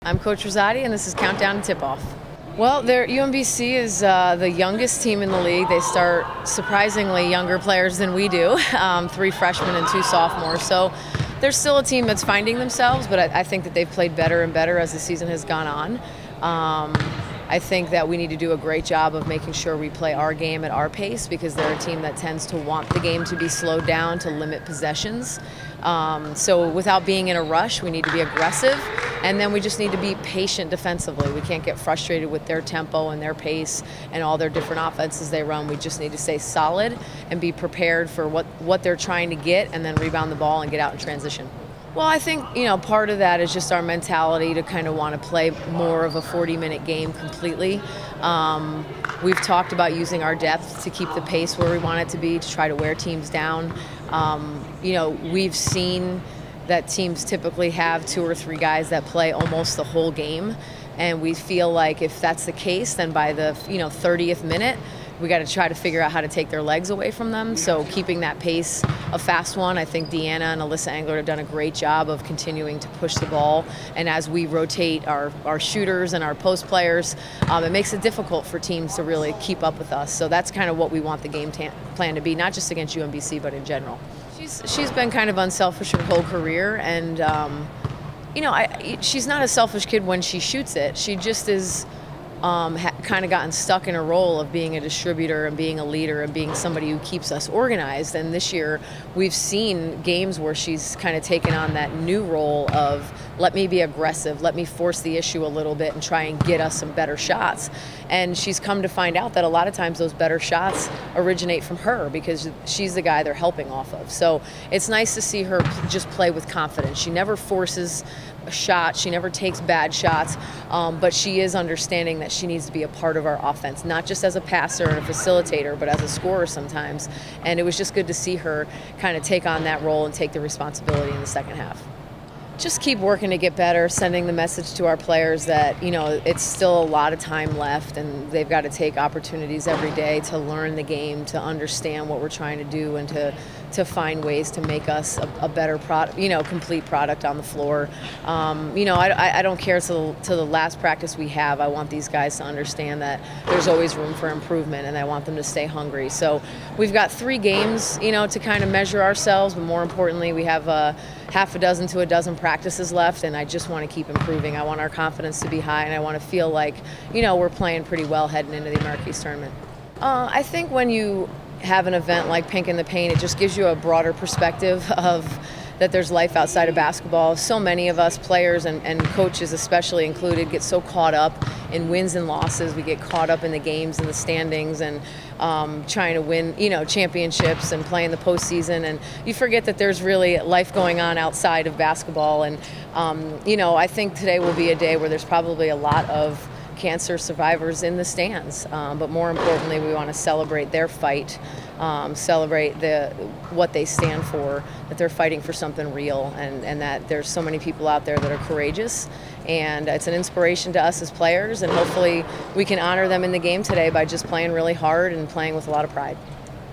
I'm Coach Rizzotti, and this is Countdown to Tip-Off. Well, UMBC is the youngest team in the league. They start surprisingly younger players than we do, 3 freshmen and 2 sophomores. So they're still a team that's finding themselves, but I think that they've played better and better as the season has gone on. I think that we need to do a great job of making sure we play our game at our pace, because they're a team that tends to want the game to be slowed down to limit possessions. So without being in a rush, we need to be aggressive, and then we just need to be patient defensively. We can't get frustrated with their tempo and their pace and all their different offenses they run. We just need to stay solid and be prepared for what they're trying to get, and then rebound the ball and get out in transition. Well, I think, part of that is just our mentality to kind of want to play more of a 40-minute game completely. We've talked about using our depth to keep the pace where we want it to be, to try to wear teams down. We've seen that teams typically have 2 or 3 guys that play almost the whole game, and we feel like if that's the case, then by the 30th minute, we got to try to figure out how to take their legs away from them. So keeping that pace a fast one, I think Deanna and Alyssa Engler have done a great job of continuing to push the ball. And as we rotate our shooters and our post players, it makes it difficult for teams to really keep up with us. So that's kind of what we want the game plan to be, not just against UMBC, but in general. She's been kind of unselfish her whole career, and she's not a selfish kid when she shoots it. She just is kind of gotten stuck in a role of being a distributor and being a leader and being somebody who keeps us organized. And this year we've seen games where she's kind of taken on that new role of, let me be aggressive, let me force the issue a little bit and try and get us some better shots. And she's come to find out that a lot of times those better shots originate from her, because she's the guy they're helping off of. So it's nice to see her just play with confidence. She never forces a shot, she never takes bad shots, but she is understanding that she needs to be a part of our offense, not just as a passer and a facilitator, but as a scorer sometimes. And it was just good to see her kind of take on that role and take the responsibility in the second half. Just keep working to get better, sending the message to our players that, it's still a lot of time left, and they've got to take opportunities every day to learn the game, to understand what we're trying to do, and to find ways to make us a better product, complete product on the floor. I don't care to the last practice we have. I want these guys to understand that there's always room for improvement, and I want them to stay hungry. So we've got 3 games, to kind of measure ourselves, but more importantly, we have half a dozen to a dozen practices left, and I just want to keep improving. I want our confidence to be high, and I want to feel like, we're playing pretty well heading into the America East tournament. I think when you have an event like Pink in the Paint, it just gives you a broader perspective of that there's life outside of basketball. So many of us, players and coaches especially included, get so caught up in wins and losses. We get caught up in the games and the standings and trying to win, championships and play in the postseason, and you forget that there's really life going on outside of basketball. And I think today will be a day where there's probably a lot of cancer survivors in the stands, but more importantly, we want to celebrate their fight, celebrate what they stand for, that they're fighting for something real, and that there's so many people out there that are courageous, and it's an inspiration to us as players, and hopefully we can honor them in the game today by just playing really hard and playing with a lot of pride.